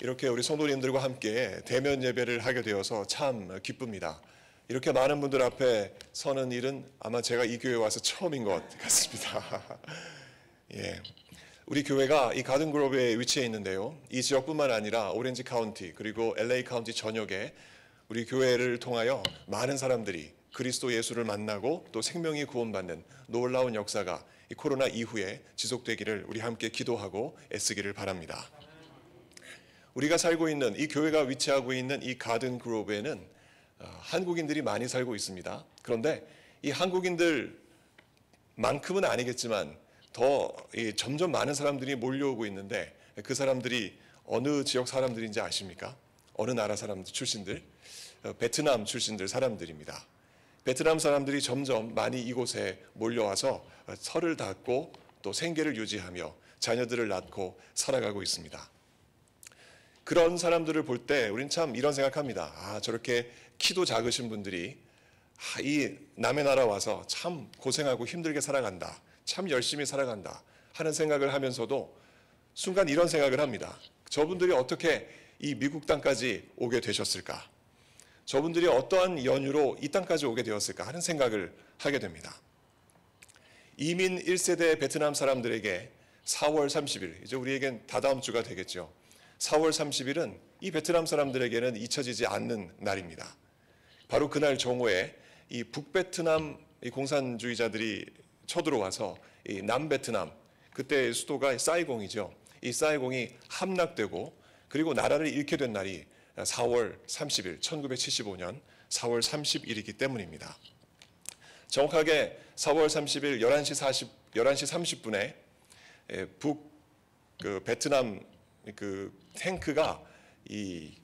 이렇게 우리 성도님들과 함께 대면 예배를 하게 되어서 참 기쁩니다. 이렇게 많은 분들 앞에 서는 일은 아마 제가 이 교회에 와서 처음인 것 같습니다. 예. 우리 교회가 이 가든그로브에 위치해 있는데요. 이 지역뿐만 아니라 오렌지 카운티 그리고 LA 카운티 전역에 우리 교회를 통하여 많은 사람들이 그리스도 예수를 만나고 또 생명이 구원받는 놀라운 역사가 이 코로나 이후에 지속되기를 우리 함께 기도하고 애쓰기를 바랍니다. 우리가 살고 있는 이 교회가 위치하고 있는 이 가든그로브에는 한국인들이 많이 살고 있습니다. 그런데 이 한국인들만큼은 아니겠지만 더 점점 많은 사람들이 몰려오고 있는데 그 사람들이 어느 지역 사람들인지 아십니까? 어느 나라 사람들 출신들? 베트남 출신들 사람들입니다. 베트남 사람들이 점점 많이 이곳에 몰려와서 설을 닫고 또 생계를 유지하며 자녀들을 낳고 살아가고 있습니다. 그런 사람들을 볼 때 우린 참 이런 생각합니다. 저렇게 키도 작으신 분들이 이 남의 나라 와서 참 고생하고 힘들게 살아간다. 참 열심히 살아간다 하는 생각을 하면서도 순간 이런 생각을 합니다. 저분들이 어떻게 이 미국 땅까지 오게 되셨을까? 저분들이 어떠한 연유로 이 땅까지 오게 되었을까 하는 생각을 하게 됩니다. 이민 1세대 베트남 사람들에게 4월 30일, 이제 우리에겐 다다음 주가 되겠죠. 4월 30일은 이 베트남 사람들에게는 잊혀지지 않는 날입니다. 바로 그날 정오에 이 북베트남 공산주의자들이 쳐들어와서 이 남베트남, 그때 수도가 사이공이죠. 이 사이공이 함락되고 그리고 나라를 잃게 된 날이 4월 30일, 1975년 4월 30일이기 때문입니다. 정확하게 4월 30일 11시 30분에 베트남 탱크가 이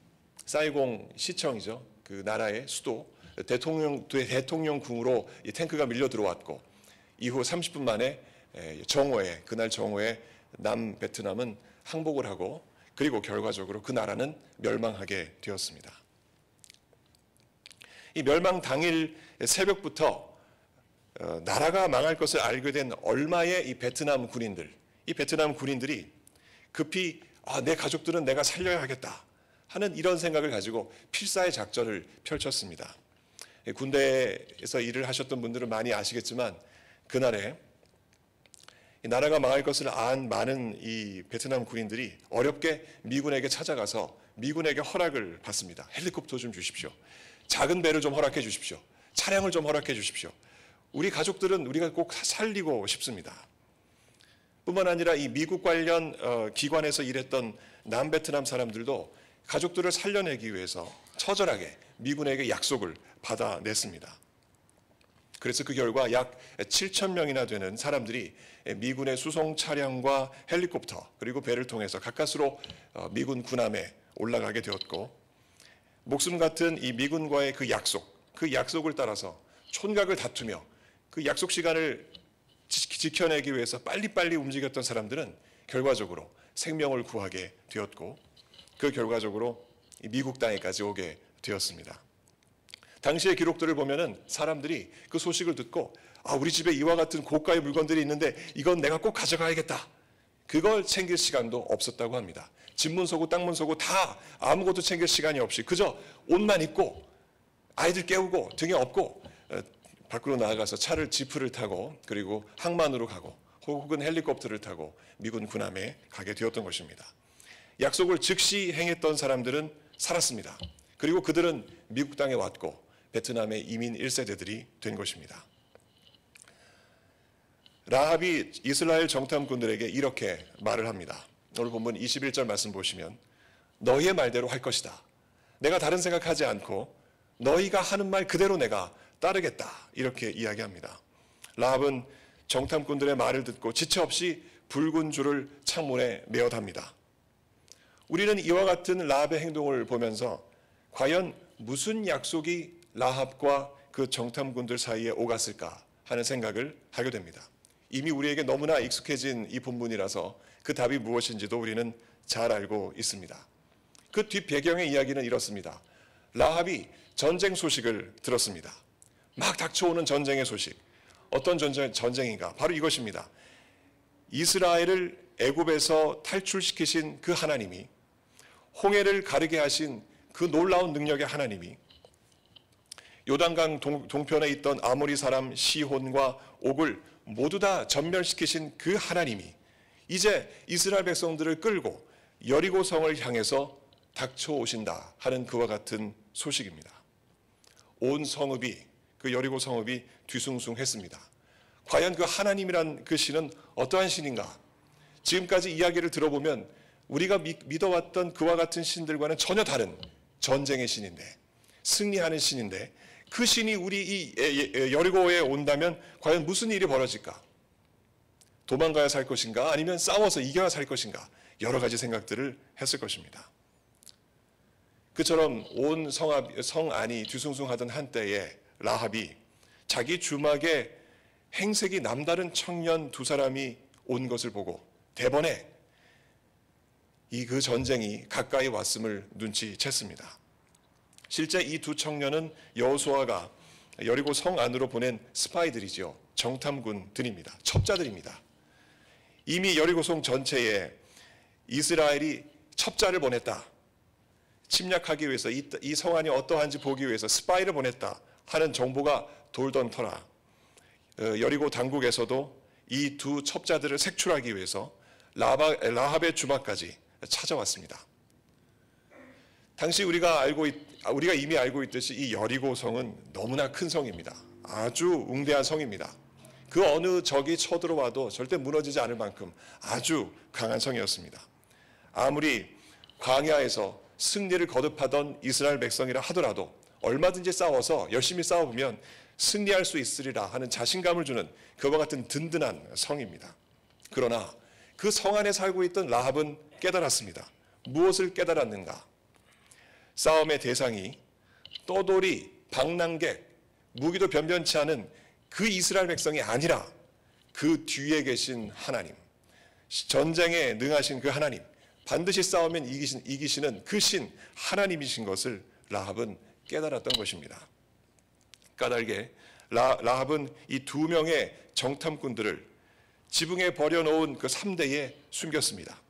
사이공 시청이죠. 그 나라의 수도 대통령궁으로 이 탱크가 밀려 들어왔고 이후 30분 만에 그날 정오에 남베트남은 항복을 하고 그리고 결과적으로 그 나라는 멸망하게 되었습니다. 이 멸망 당일 새벽부터 나라가 망할 것을 알게 된 얼마의 이 베트남 군인들이 급히 내 가족들은 내가 살려야 하겠다 하는 이런 생각을 가지고 필사의 작전을 펼쳤습니다. 군대에서 일을 하셨던 분들은 많이 아시겠지만 그날에 이 나라가 망할 것을 안 많은 이 베트남 군인들이 어렵게 미군에게 찾아가서 미군에게 허락을 받습니다. 헬리콥터 좀 주십시오. 작은 배를 좀 허락해 주십시오. 차량을 좀 허락해 주십시오. 우리 가족들은 우리가 꼭 살리고 싶습니다. 뿐만 아니라 이 미국 관련 기관에서 일했던 남베트남 사람들도 가족들을 살려내기 위해서 처절하게 미군에게 약속을 받아냈습니다. 그래서 그 결과 약 7,000명이나 되는 사람들이 미군의 수송 차량과 헬리콥터 그리고 배를 통해서 가까스로 미군 군함에 올라가게 되었고 목숨 같은 이 미군과의 그 약속을 따라서 촌각을 다투며 그 약속 시간을 지켜내기 위해서 빨리빨리 움직였던 사람들은 결과적으로 생명을 구하게 되었고 그 결과적으로 미국 땅에까지 오게 되었습니다. 당시의 기록들을 보면은 사람들이 그 소식을 듣고 우리 집에 이와 같은 고가의 물건들이 있는데 이건 내가 꼭 가져가야겠다. 그걸 챙길 시간도 없었다고 합니다. 집문서고 땅문서고 다 아무것도 챙길 시간이 없이 그저 옷만 입고 아이들 깨우고 등에 업고 밖으로 나아가서 지프를 타고 그리고 항만으로 가고 혹은 헬리콥터를 타고 미군 군함에 가게 되었던 것입니다. 약속을 즉시 행했던 사람들은 살았습니다. 그리고 그들은 미국 땅에 왔고 베트남의 이민 1세대들이 된 것입니다. 라합이 이스라엘 정탐꾼들에게 이렇게 말을 합니다. 오늘 본문 21절 말씀 보시면 너희의 말대로 할 것이다. 내가 다른 생각하지 않고 너희가 하는 말 그대로 내가 따르겠다. 이렇게 이야기합니다. 라합은 정탐꾼들의 말을 듣고 지체 없이 붉은 줄을 창문에 메어답니다. 우리는 이와 같은 라합의 행동을 보면서 과연 무슨 약속이 라합과 그 정탐꾼들 사이에 오갔을까 하는 생각을 하게 됩니다. 이미 우리에게 너무나 익숙해진 이 본문이라서 그 답이 무엇인지도 우리는 잘 알고 있습니다. 그 뒷 배경의 이야기는 이렇습니다. 라합이 전쟁 소식을 들었습니다. 막 닥쳐오는 전쟁의 소식. 어떤 전쟁인가? 바로 이것입니다. 이스라엘을 애굽에서 탈출시키신 그 하나님이 홍해를 가르게 하신 그 놀라운 능력의 하나님이 요단강 동편에 있던 아모리 사람 시혼과 옥을 모두 다 전멸시키신 그 하나님이 이제 이스라엘 백성들을 끌고 여리고 성을 향해서 닥쳐오신다 하는 그와 같은 소식입니다. 온 성읍이, 그 여리고 성읍이 뒤숭숭했습니다. 과연 그 하나님이란 그 신은 어떠한 신인가? 지금까지 이야기를 들어보면 우리가 믿어왔던 그와 같은 신들과는 전혀 다른 전쟁의 신인데, 승리하는 신인데, 그 신이 우리 이 여리고에 온다면 과연 무슨 일이 벌어질까? 도망가야 살 것인가? 아니면 싸워서 이겨야 살 것인가? 여러 가지 생각들을 했을 것입니다. 그처럼 온 성 안이 뒤숭숭하던 한때에 라합이 자기 주막에 행색이 남다른 청년 두 사람이 온 것을 보고 대번에 그 전쟁이 가까이 왔음을 눈치챘습니다. 실제 이 두 청년은 여호수아가 여리고 성 안으로 보낸 스파이들이죠. 정탐군들입니다. 첩자들입니다. 이미 여리고 성 전체에 이스라엘이 첩자를 보냈다. 침략하기 위해서 이 성 안이 어떠한지 보기 위해서 스파이를 보냈다 하는 정보가 돌던 터라 여리고 당국에서도 이 두 첩자들을 색출하기 위해서 라합의 주막까지 찾아왔습니다. 당시 우리가 이미 알고 있듯이 이 여리고 성은 너무나 큰 성입니다. 아주 웅대한 성입니다. 그 어느 적이 쳐들어와도 절대 무너지지 않을 만큼 아주 강한 성이었습니다. 아무리 광야에서 승리를 거듭하던 이스라엘 백성이라 하더라도 얼마든지 싸워서 열심히 싸워보면 승리할 수 있으리라 하는 자신감을 주는 그와 같은 든든한 성입니다. 그러나 그 성 안에 살고 있던 라합은 깨달았습니다. 무엇을 깨달았는가? 싸움의 대상이 떠돌이, 방랑객, 무기도 변변치 않은 그 이스라엘 백성이 아니라 그 뒤에 계신 하나님, 전쟁에 능하신 그 하나님, 반드시 싸우면 이기시는 그 신 하나님이신 것을 라합은 깨달았던 것입니다. 까닭에 라합은 이 두 명의 정탐꾼들을 지붕에 버려놓은 그 3대에 숨겼습니다.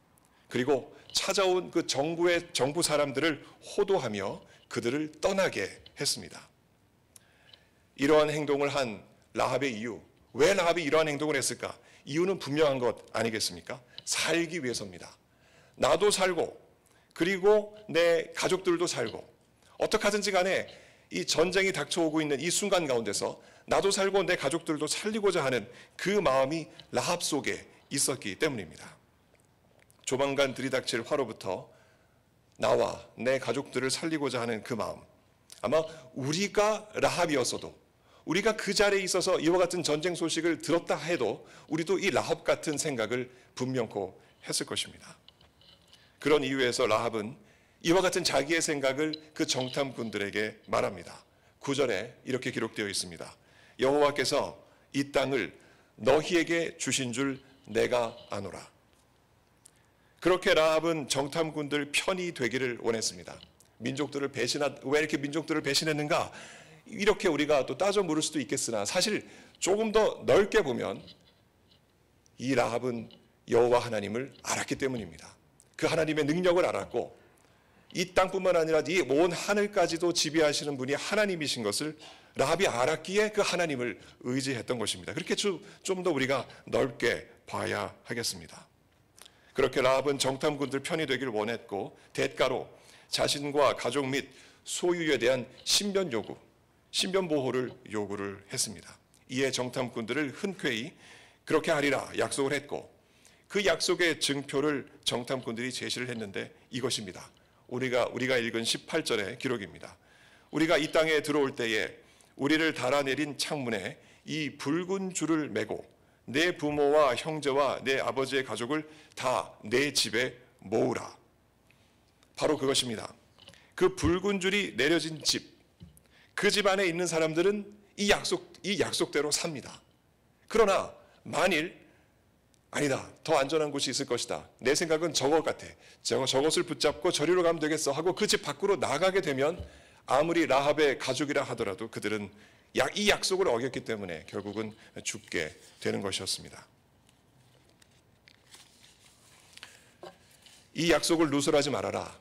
그리고 찾아온 그 정부 사람들을 호도하며 그들을 떠나게 했습니다. 이러한 행동을 한 라합의 이유, 왜 라합이 이러한 행동을 했을까? 이유는 분명한 것 아니겠습니까? 살기 위해서입니다. 나도 살고 그리고 내 가족들도 살고 어떻게 하든지 간에 이 전쟁이 닥쳐오고 있는 이 순간 가운데서 나도 살고 내 가족들도 살리고자 하는 그 마음이 라합 속에 있었기 때문입니다. 조만간 들이닥칠 화로부터 나와 내 가족들을 살리고자 하는 그 마음, 아마 우리가 라합이었어도 우리가 그 자리에 있어서 이와 같은 전쟁 소식을 들었다 해도 우리도 이 라합 같은 생각을 분명코 했을 것입니다. 그런 이유에서 라합은 이와 같은 자기의 생각을 그 정탐꾼들에게 말합니다. 9절에 이렇게 기록되어 있습니다. 여호와께서 이 땅을 너희에게 주신 줄 내가 아노라. 그렇게 라합은 정탐꾼들 편이 되기를 원했습니다. 민족들을 왜 이렇게 민족들을 배신했는가? 이렇게 우리가 또 따져 물을 수도 있겠으나 사실 조금 더 넓게 보면 이 라합은 여호와 하나님을 알았기 때문입니다. 그 하나님의 능력을 알았고 이 땅뿐만 아니라 이 온 하늘까지도 지배하시는 분이 하나님이신 것을 라합이 알았기에 그 하나님을 의지했던 것입니다. 그렇게 좀 더 우리가 넓게 봐야 하겠습니다. 그렇게 라합은 정탐꾼들 편이 되기를 원했고 대가로 자신과 가족 및 소유에 대한 신변 보호를 요구를 했습니다. 이에 정탐꾼들을 흔쾌히 그렇게 하리라 약속을 했고 그 약속의 증표를 정탐꾼들이 제시를 했는데 이것입니다. 우리가 읽은 18절의 기록입니다. 우리가 이 땅에 들어올 때에 우리를 달아내린 창문에 이 붉은 줄을 매고 내 부모와 형제와 내 아버지의 가족을 다 내 집에 모으라. 바로 그것입니다. 그 붉은 줄이 내려진 집, 그 집 안에 있는 사람들은 이 약속대로 삽니다. 그러나 만일 아니다, 더 안전한 곳이 있을 것이다, 내 생각은 저것 같아, 저것을 붙잡고 저리로 가면 되겠어 하고 그 집 밖으로 나가게 되면 아무리 라합의 가족이라 하더라도 그들은 이 약속을 어겼기 때문에 결국은 죽게 되는 것이었습니다. 이 약속을 누설하지 말아라.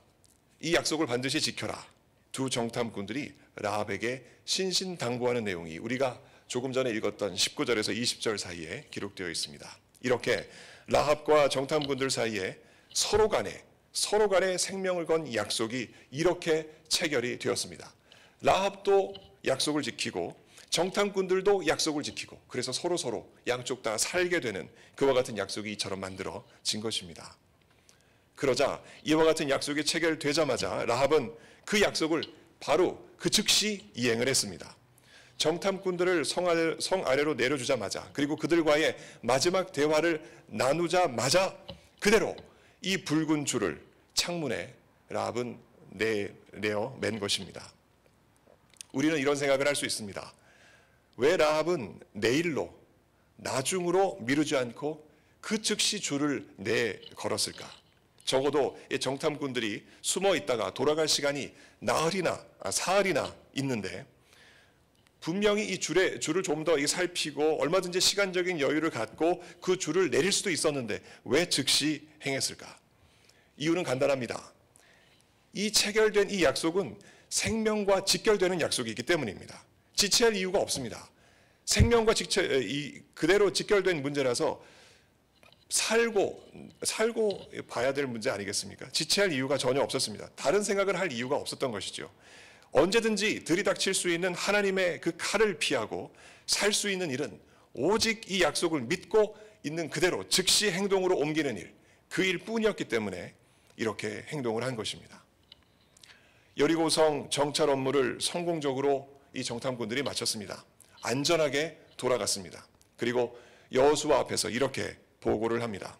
이 약속을 반드시 지켜라. 두 정탐꾼들이 라합에게 신신당부하는 내용이 우리가 조금 전에 읽었던 19절에서 20절 사이에 기록되어 있습니다. 이렇게 라합과 정탐꾼들 사이에 서로 간에 생명을 건 약속이 이렇게 체결이 되었습니다. 라합도 약속을 지키고 정탐꾼들도 약속을 지키고, 그래서 서로 양쪽 다 살게 되는 그와 같은 약속이 이처럼 만들어진 것입니다. 그러자 이와 같은 약속이 체결되자마자 라합은 그 약속을 바로 그 즉시 이행을 했습니다. 정탐꾼들을 성 아래로 내려주자마자, 그리고 그들과의 마지막 대화를 나누자마자 그대로 이 붉은 줄을 창문에 라합은 내어 맨 것입니다. 우리는 이런 생각을 할 수 있습니다. 왜 라합은 내일로, 나중으로 미루지 않고 그 즉시 줄을 걸었을까? 적어도 정탐꾼들이 숨어 있다가 돌아갈 시간이 나흘이나 사흘이나 있는데, 분명히 이 줄을 좀 더 살피고 얼마든지 시간적인 여유를 갖고 그 줄을 내릴 수도 있었는데 왜 즉시 행했을까? 이유는 간단합니다. 이 체결된 이 약속은 생명과 직결되는 약속이기 때문입니다. 지체할 이유가 없습니다. 생명과 그대로 직결된 문제라서 살고 봐야 될 문제 아니겠습니까? 지체할 이유가 전혀 없었습니다. 다른 생각을 할 이유가 없었던 것이죠. 언제든지 들이닥칠 수 있는 하나님의 그 칼을 피하고 살 수 있는 일은 오직 이 약속을 믿고 있는 그대로 즉시 행동으로 옮기는 일, 그 일뿐이었기 때문에 이렇게 행동을 한 것입니다. 여리고성 정찰 업무를 성공적으로 이 정탐꾼들이 마쳤습니다. 안전하게 돌아갔습니다. 그리고 여호수아 앞에서 이렇게 보고를 합니다.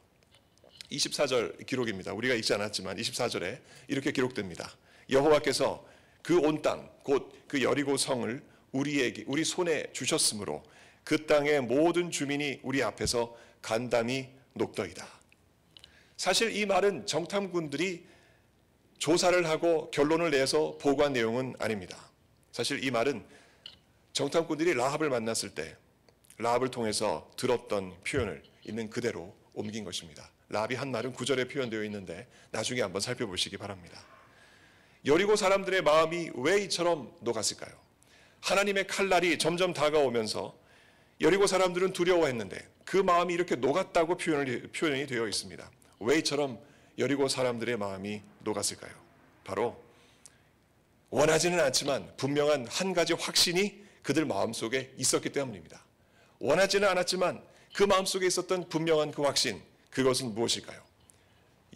24절 기록입니다. 우리가 읽지 않았지만 24절에 이렇게 기록됩니다. 여호와께서 그 온 땅, 곧 그 여리고 성을 우리 손에 주셨으므로 그 땅의 모든 주민이 우리 앞에서 간담이 녹더이다. 사실 이 말은 정탐꾼들이 조사를 하고 결론을 내서 보고한 내용은 아닙니다. 사실 이 말은 정탐꾼들이 라합을 만났을 때 라합을 통해서 들었던 표현을 있는 그대로 옮긴 것입니다. 라합이 한 말은 9절에 표현되어 있는데 나중에 한번 살펴보시기 바랍니다. 여리고 사람들의 마음이 왜 이처럼 녹았을까요? 하나님의 칼날이 점점 다가오면서 여리고 사람들은 두려워했는데 그 마음이 이렇게 녹았다고 표현이 되어 있습니다. 왜 이처럼 여리고 사람들의 마음이 녹았을까요? 바로 원하지는 않지만 분명한 한 가지 확신이 그들 마음속에 있었기 때문입니다. 원하지는 않았지만 그 마음속에 있었던 분명한 그 확신, 그것은 무엇일까요?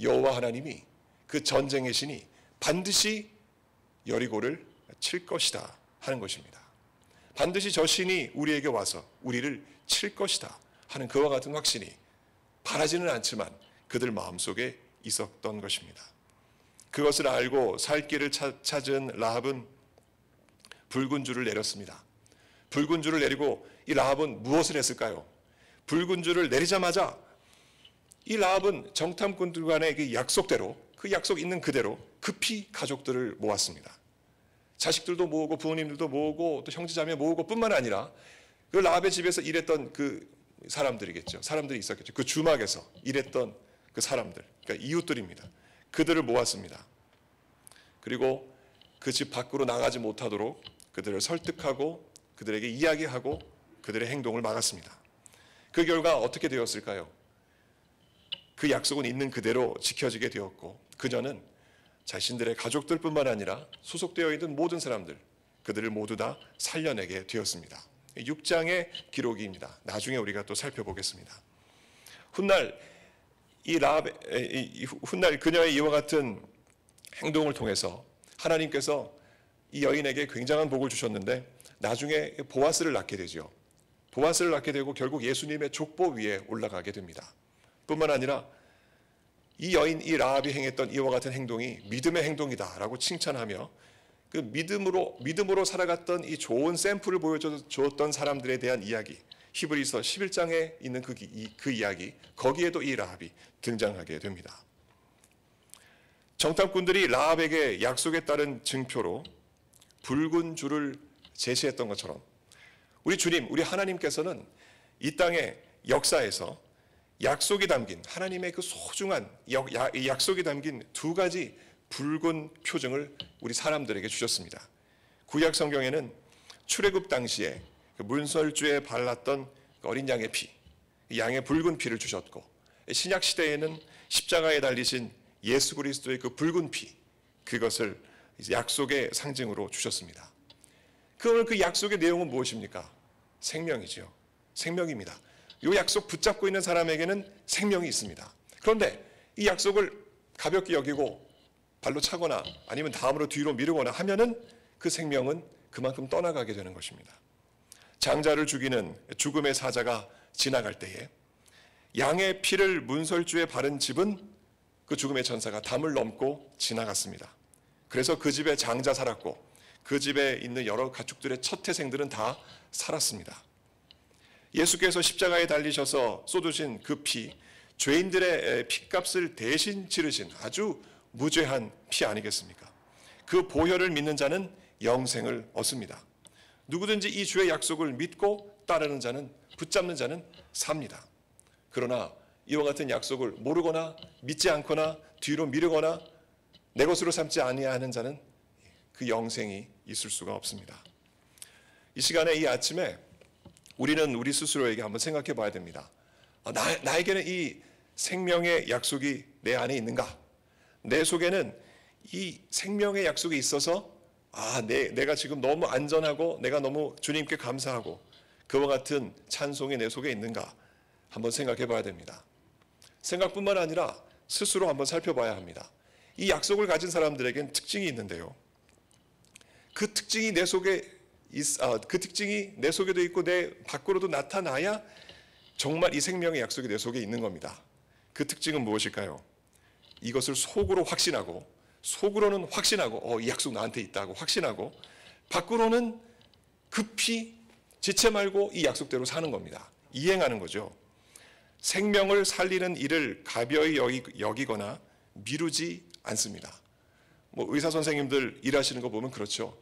여호와 하나님이 그 전쟁의 신이 반드시 여리고를 칠 것이다 하는 것입니다. 반드시 저 신이 우리에게 와서 우리를 칠 것이다 하는 그와 같은 확신이 바라지는 않지만 그들 마음속에 있었던 것입니다. 그것을 알고 살 길을 찾은 라합은 붉은 줄을 내렸습니다. 붉은 줄을 내리고 이 라합은 무엇을 했을까요? 붉은 줄을 내리자마자 이 라합은 정탐꾼들 간의 그 약속대로, 그 약속 있는 그대로 급히 가족들을 모았습니다. 자식들도 모으고 부모님들도 모으고 또 형제자매 모으고 뿐만 아니라 그 라합의 집에서 일했던 그 사람들이겠죠. 사람들이 있었겠죠. 그 주막에서 일했던 그 사람들, 그러니까 이웃들입니다. 그들을 모았습니다. 그리고 그 집 밖으로 나가지 못하도록 그들을 설득하고 그들에게 이야기하고 그들의 행동을 막았습니다. 그 결과 어떻게 되었을까요? 그 약속은 있는 그대로 지켜지게 되었고 그녀는 자신들의 가족들뿐만 아니라 소속되어 있는 모든 사람들, 그들을 모두 다 살려내게 되었습니다. 6장의 기록입니다. 나중에 우리가 또 살펴보겠습니다. 훗날 그녀의 이와 같은 행동을 통해서 하나님께서 이 여인에게 굉장한 복을 주셨는데 나중에 보아스를 낳게 되죠. 보아스를 낳게 되고 결국 예수님의 족보 위에 올라가게 됩니다. 뿐만 아니라 이 여인, 이 라합이 행했던 이와 같은 행동이 믿음의 행동이다라고 칭찬하며 그 믿음으로 살아갔던 이 좋은 샘플을 보여주었던 사람들에 대한 이야기, 히브리서 11장에 있는 그 이야기, 거기에도 이 라합이 등장하게 됩니다. 정탐꾼들이 라합에게 약속에 따른 증표로 붉은 줄을 제시했던 것처럼 우리 주님, 우리 하나님께서는 이 땅의 역사에서 약속이 담긴 하나님의 그 소중한 약속이 담긴 두 가지 붉은 표징을 우리 사람들에게 주셨습니다. 구약 성경에는 출애굽 당시에 그 문설주에 발랐던 어린 양의 피, 양의 붉은 피를 주셨고, 신약 시대에는 십자가에 달리신 예수 그리스도의 그 붉은 피, 그것을 약속의 상징으로 주셨습니다. 그러면 그 약속의 내용은 무엇입니까? 생명이죠. 생명입니다. 이 약속 붙잡고 있는 사람에게는 생명이 있습니다. 그런데 이 약속을 가볍게 여기고 발로 차거나 아니면 다음으로 뒤로 미루거나 하면은 그 생명은 그만큼 떠나가게 되는 것입니다. 장자를 죽이는 죽음의 사자가 지나갈 때에 양의 피를 문설주에 바른 집은 그 죽음의 천사가 담을 넘고 지나갔습니다. 그래서 그 집에 장자 살았고 그 집에 있는 여러 가축들의 첫 태생들은 다 살았습니다. 예수께서 십자가에 달리셔서 쏟으신 그 피, 죄인들의 피값을 대신 치르신 아주 무죄한 피 아니겠습니까? 그 보혈을 믿는 자는 영생을 얻습니다. 누구든지 이 주의 약속을 믿고 따르는 자는, 붙잡는 자는 삽니다. 그러나 이와 같은 약속을 모르거나 믿지 않거나 뒤로 미루거나 내 것으로 삼지 아니하는 자는 그 영생이 있을 수가 없습니다. 이 시간에, 이 아침에 우리는 우리 스스로에게 한번 생각해 봐야 됩니다. 나에게는 이 생명의 약속이 내 안에 있는가? 내 속에는 이 생명의 약속이 있어서 내가 지금 너무 안전하고 내가 너무 주님께 감사하고 그와 같은 찬송이 내 속에 있는가? 한번 생각해 봐야 됩니다. 생각뿐만 아니라 스스로 한번 살펴봐야 합니다. 이 약속을 가진 사람들에겐 특징이 있는데요. 그 특징이 내 속에도 있고 내 밖으로도 나타나야 정말 이 생명의 약속이 내 속에 있는 겁니다. 그 특징은 무엇일까요? 이것을 속으로 확신하고, 속으로는 확신하고 이 약속 나한테 있다고 확신하고, 밖으로는 급히 지체 말고 이 약속대로 사는 겁니다. 이행하는 거죠. 생명을 살리는 일을 가벼이 여기거나 미루지 않습니다. 의사 선생님들 일하시는 거 보면 그렇죠.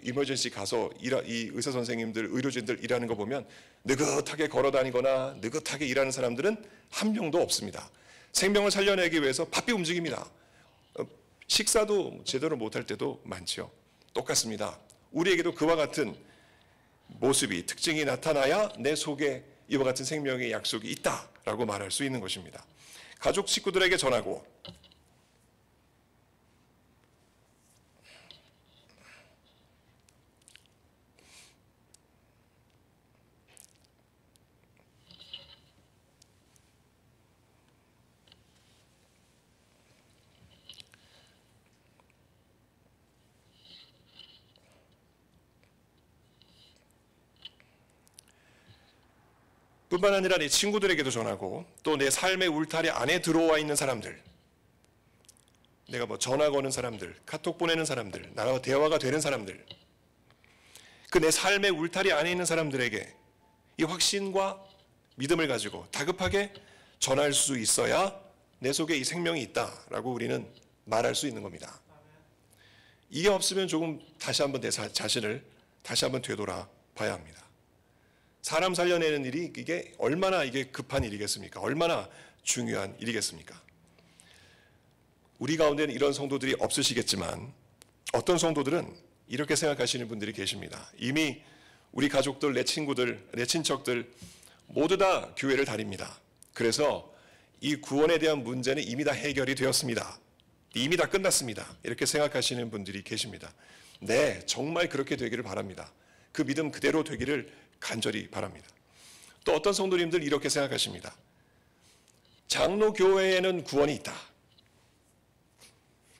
이머전시 가서 이 의사 선생님들, 의료진들 일하는 거 보면 느긋하게 걸어 다니거나 느긋하게 일하는 사람들은 한 명도 없습니다. 생명을 살려내기 위해서 바삐 움직입니다. 식사도 제대로 못할 때도 많죠. 똑같습니다. 우리에게도 그와 같은 모습이, 특징이 나타나야 내 속에 이와 같은 생명의 약속이 있다라고 말할 수 있는 것입니다. 가족 식구들에게 전하고, 뿐만 아니라 내 친구들에게도 전하고, 또 내 삶의 울타리 안에 들어와 있는 사람들, 내가 전화 거는 사람들, 카톡 보내는 사람들, 나와 대화가 되는 사람들, 그 내 삶의 울타리 안에 있는 사람들에게 이 확신과 믿음을 가지고 다급하게 전할 수 있어야 내 속에 이 생명이 있다라고 우리는 말할 수 있는 겁니다. 이게 없으면 조금 다시 한번 내 자신을 다시 한번 되돌아 봐야 합니다. 사람 살려내는 일이 이게 얼마나 급한 일이겠습니까? 얼마나 중요한 일이겠습니까? 우리 가운데는 이런 성도들이 없으시겠지만 어떤 성도들은 이렇게 생각하시는 분들이 계십니다. 이미 우리 가족들, 내 친구들, 내 친척들 모두 다 교회를 다닙니다. 그래서 이 구원에 대한 문제는 이미 다 해결이 되었습니다. 이미 다 끝났습니다. 이렇게 생각하시는 분들이 계십니다. 네, 정말 그렇게 되기를 바랍니다. 그 믿음 그대로 되기를 간절히 바랍니다. 또 어떤 성도님들 이렇게 생각하십니다. 장로교회에는 구원이 있다.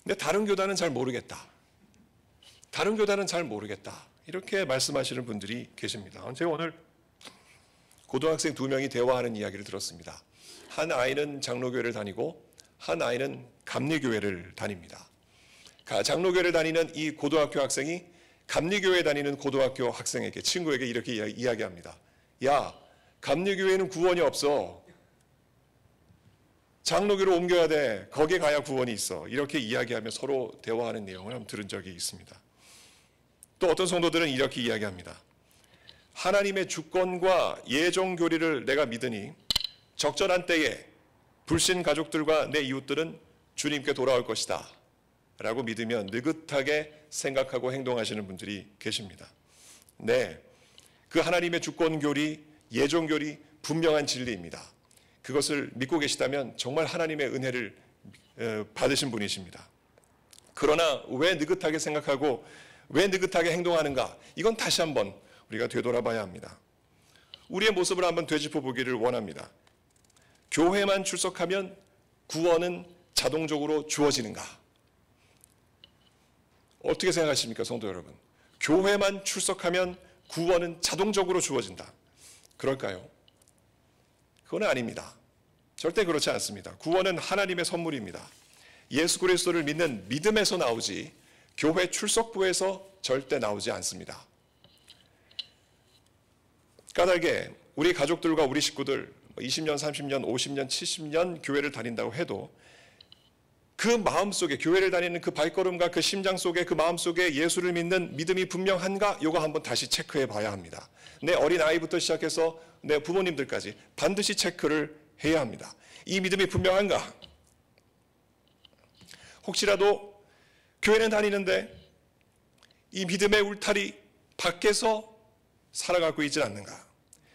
근데 다른 교단은 잘 모르겠다. 다른 교단은 잘 모르겠다. 이렇게 말씀하시는 분들이 계십니다. 제가 오늘 고등학생 2명이 대화하는 이야기를 들었습니다. 한 아이는 장로교회를 다니고 한 아이는 감리교회를 다닙니다. 장로교회를 다니는 이 고등학교 학생이 감리교회에 다니는 고등학교 학생에게, 친구에게 이렇게 이야기합니다. 야, 감리교회는 구원이 없어. 장로교로 옮겨야 돼. 거기에 가야 구원이 있어. 이렇게 이야기하며 서로 대화하는 내용을 한번 들은 적이 있습니다. 또 어떤 성도들은 이렇게 이야기합니다. 하나님의 주권과 예정 교리를 내가 믿으니 적절한 때에 불신 가족들과 내 이웃들은 주님께 돌아올 것이다. 라고 믿으면 느긋하게 생각하고 행동하시는 분들이 계십니다. 네, 그 하나님의 주권교리, 예정교리 분명한 진리입니다. 그것을 믿고 계시다면 정말 하나님의 은혜를 받으신 분이십니다. 그러나 왜 느긋하게 생각하고 왜 느긋하게 행동하는가? 이건 다시 한번 우리가 되돌아봐야 합니다. 우리의 모습을 한번 되짚어 보기를 원합니다. 교회만 출석하면 구원은 자동적으로 주어지는가? 어떻게 생각하십니까, 성도 여러분? 교회만 출석하면 구원은 자동적으로 주어진다. 그럴까요? 그건 아닙니다. 절대 그렇지 않습니다. 구원은 하나님의 선물입니다. 예수 그리스도를 믿는 믿음에서 나오지 교회 출석부에서 절대 나오지 않습니다. 까닭에 우리 가족들과 우리 식구들 20년, 30년, 50년, 70년 교회를 다닌다고 해도 그 마음속에 교회를 다니는 그 발걸음과 그 심장 속에 그 마음속에 예수를 믿는 믿음이 분명한가? 이거 한번 다시 체크해 봐야 합니다. 내 어린아이부터 시작해서 내 부모님들까지 반드시 체크를 해야 합니다. 이 믿음이 분명한가? 혹시라도 교회는 다니는데 이 믿음의 울타리 밖에서 살아가고 있지 않는가?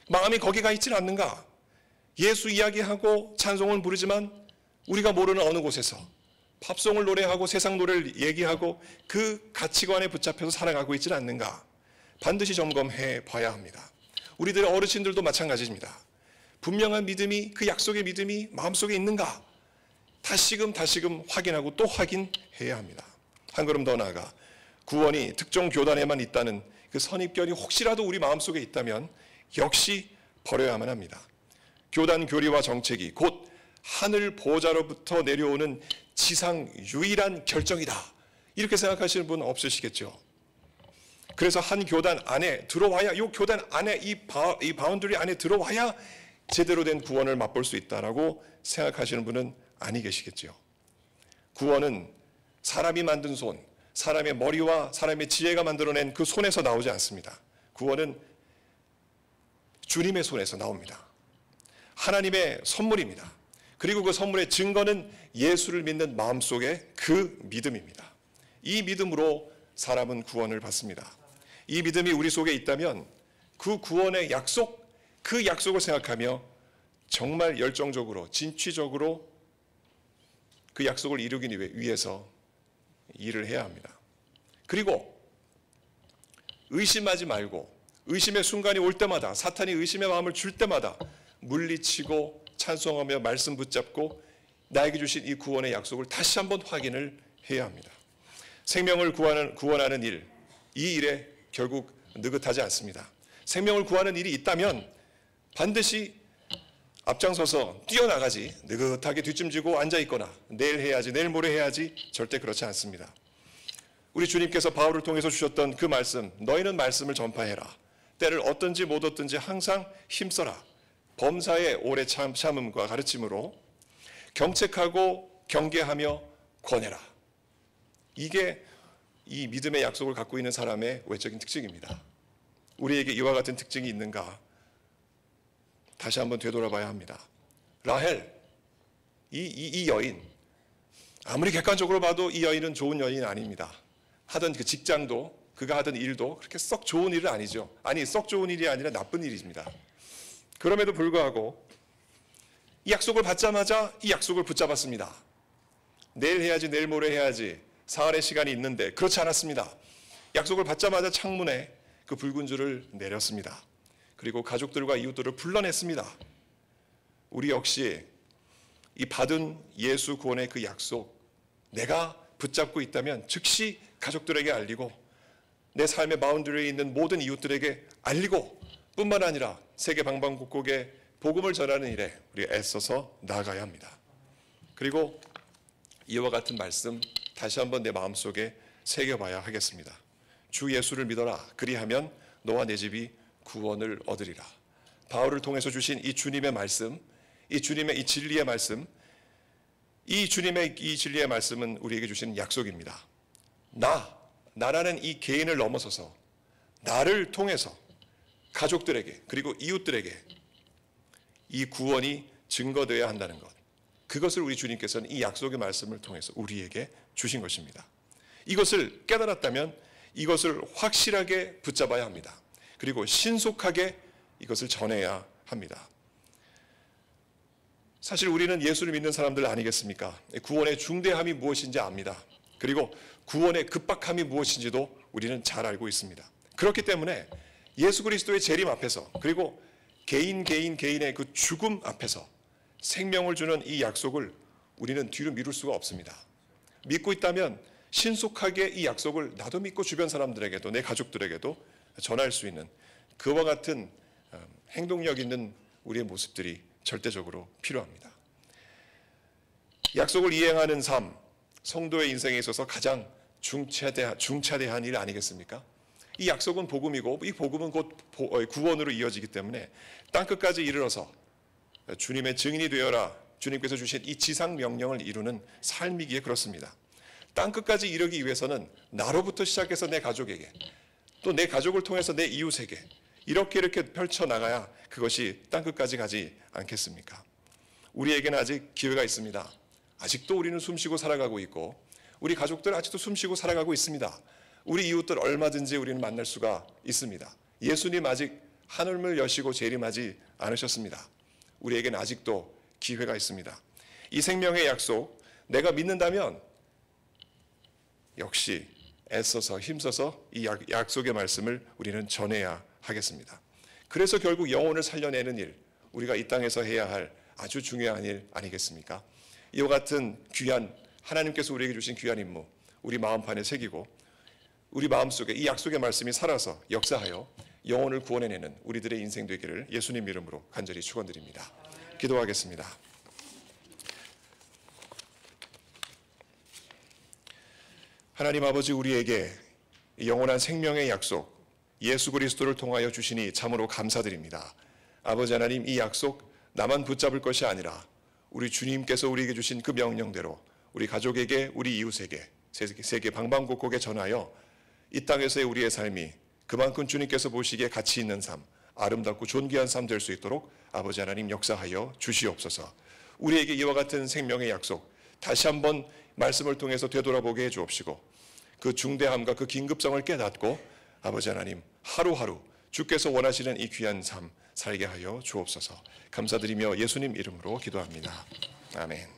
마음이 거기가 있지 않는가? 예수 이야기하고 찬송을 부르지만 우리가 모르는 어느 곳에서 팝송을 노래하고 세상 노래를 얘기하고 그 가치관에 붙잡혀서 살아가고 있지 않는가? 반드시 점검해 봐야 합니다. 우리들의 어르신들도 마찬가지입니다. 분명한 믿음이, 그 약속의 믿음이 마음속에 있는가? 다시금 확인하고 또 확인해야 합니다. 한 걸음 더 나아가 구원이 특정 교단에만 있다는 그 선입견이 혹시라도 우리 마음속에 있다면 역시 버려야만 합니다. 교단 교리와 정책이 곧 하늘 보호자로부터 내려오는 지상 유일한 결정이다. 이렇게 생각하시는 분 없으시겠죠. 그래서 한 교단 안에 들어와야, 이 교단 안에 이 바운더리 안에 들어와야 제대로 된 구원을 맛볼 수 있다라고 생각하시는 분은 아니 계시겠죠. 구원은 사람이 만든 손, 사람의 머리와 사람의 지혜가 만들어낸 그 손에서 나오지 않습니다. 구원은 주님의 손에서 나옵니다. 하나님의 선물입니다. 그리고 그 선물의 증거는 예수를 믿는 마음속의 그 믿음입니다. 이 믿음으로 사람은 구원을 받습니다. 이 믿음이 우리 속에 있다면 그 구원의 약속, 그 약속을 생각하며 정말 열정적으로, 진취적으로 그 약속을 이루기 위해서 일을 해야 합니다. 그리고 의심하지 말고 의심의 순간이 올 때마다, 사탄이 의심의 마음을 줄 때마다 물리치고 찬송하며 말씀 붙잡고 나에게 주신 이 구원의 약속을 다시 한번 확인을 해야 합니다. 생명을 구원하는 일, 이 일에 결국 느긋하지 않습니다. 생명을 구하는 일이 있다면 반드시 앞장서서 뛰어나가지, 느긋하게 뒷짐지고 앉아있거나 내일 해야지, 내일 모레 해야지, 절대 그렇지 않습니다. 우리 주님께서 바울을 통해서 주셨던 그 말씀, 너희는 말씀을 전파해라. 때를 얻든지 못 얻든지 항상 힘써라. 범사의 오래 참음과 가르침으로 경책하고 경계하며 권해라. 이게 이 믿음의 약속을 갖고 있는 사람의 외적인 특징입니다. 우리에게 이와 같은 특징이 있는가? 다시 한번 되돌아봐야 합니다. 라헬, 이 여인, 아무리 객관적으로 봐도 이 여인은 좋은 여인이 아닙니다. 하던 그 직장도, 그가 하던 일도 그렇게 썩 좋은 일은 아니죠. 아니, 썩 좋은 일이 아니라 나쁜 일입니다. 그럼에도 불구하고 이 약속을 받자마자 이 약속을 붙잡았습니다. 내일 해야지, 내일 모레 해야지, 사흘의 시간이 있는데 그렇지 않았습니다. 약속을 받자마자 창문에 그 붉은 줄을 내렸습니다. 그리고 가족들과 이웃들을 불러냈습니다. 우리 역시 이 받은 예수 구원의 그 약속, 내가 붙잡고 있다면 즉시 가족들에게 알리고 내 삶의 바운더리에 있는 모든 이웃들에게 알리고 뿐만 아니라 세계 방방곡곡에 복음을 전하는 일에 우리 애써서 나아가야 합니다. 그리고 이와 같은 말씀 다시 한번 내 마음속에 새겨봐야 하겠습니다. 주 예수를 믿어라. 그리하면 너와 내 집이 구원을 얻으리라. 바울을 통해서 주신 이 주님의 말씀, 이 주님의 이 진리의 말씀, 이 주님의 이 진리의 말씀은 우리에게 주신 약속입니다. 나라는 이 개인을 넘어서서 나를 통해서 가족들에게 그리고 이웃들에게 이 구원이 증거되어야 한다는 것. 그것을 우리 주님께서는 이 약속의 말씀을 통해서 우리에게 주신 것입니다. 이것을 깨달았다면 이것을 확실하게 붙잡아야 합니다. 그리고 신속하게 이것을 전해야 합니다. 사실 우리는 예수를 믿는 사람들 아니겠습니까? 구원의 중대함이 무엇인지 압니다. 그리고 구원의 급박함이 무엇인지도 우리는 잘 알고 있습니다. 그렇기 때문에 예수 그리스도의 재림 앞에서, 그리고 개인의 그 죽음 앞에서 생명을 주는 이 약속을 우리는 뒤로 미룰 수가 없습니다. 믿고 있다면 신속하게 이 약속을 나도 믿고 주변 사람들에게도, 내 가족들에게도 전할 수 있는 그와 같은 행동력 있는 우리의 모습들이 절대적으로 필요합니다. 약속을 이행하는 삶, 성도의 인생에 있어서 가장 중차대한 일 아니겠습니까? 이 약속은 복음이고 이 복음은 곧 구원으로 이어지기 때문에 땅끝까지 이르러서 주님의 증인이 되어라, 주님께서 주신 이 지상 명령을 이루는 삶이기에 그렇습니다. 땅끝까지 이르기 위해서는 나로부터 시작해서 내 가족에게, 또 내 가족을 통해서 내 이웃에게 이렇게 펼쳐나가야 그것이 땅끝까지 가지 않겠습니까? 우리에게는 아직 기회가 있습니다. 아직도 우리는 숨쉬고 살아가고 있고 우리 가족들 아직도 숨쉬고 살아가고 있습니다. 우리 이웃들 얼마든지 우리는 만날 수가 있습니다. 예수님 아직 하늘문을 여시고 재림하지 않으셨습니다. 우리에게는 아직도 기회가 있습니다. 이 생명의 약속, 내가 믿는다면 역시 애써서 힘써서 이 약속의 말씀을 우리는 전해야 하겠습니다. 그래서 결국 영혼을 살려내는 일, 우리가 이 땅에서 해야 할 아주 중요한 일 아니겠습니까? 이와 같은 귀한, 하나님께서 우리에게 주신 귀한 임무, 우리 마음판에 새기고 우리 마음속에 이 약속의 말씀이 살아서 역사하여 영혼을 구원해내는 우리들의 인생 되기를 예수님 이름으로 간절히 축원드립니다. 기도하겠습니다. 하나님 아버지, 우리에게 영원한 생명의 약속 예수 그리스도를 통하여 주시니 참으로 감사드립니다. 아버지 하나님, 이 약속 나만 붙잡을 것이 아니라 우리 주님께서 우리에게 주신 그 명령대로 우리 가족에게, 우리 이웃에게, 세계 방방곡곡에 전하여 이 땅에서의 우리의 삶이 그만큼 주님께서 보시기에 가치 있는 삶, 아름답고 존귀한 삶 될 수 있도록 아버지 하나님 역사하여 주시옵소서. 우리에게 이와 같은 생명의 약속 다시 한번 말씀을 통해서 되돌아보게 해 주옵시고 그 중대함과 그 긴급성을 깨닫고 아버지 하나님 하루하루 주께서 원하시는 이 귀한 삶 살게 하여 주옵소서. 감사드리며 예수님 이름으로 기도합니다. 아멘.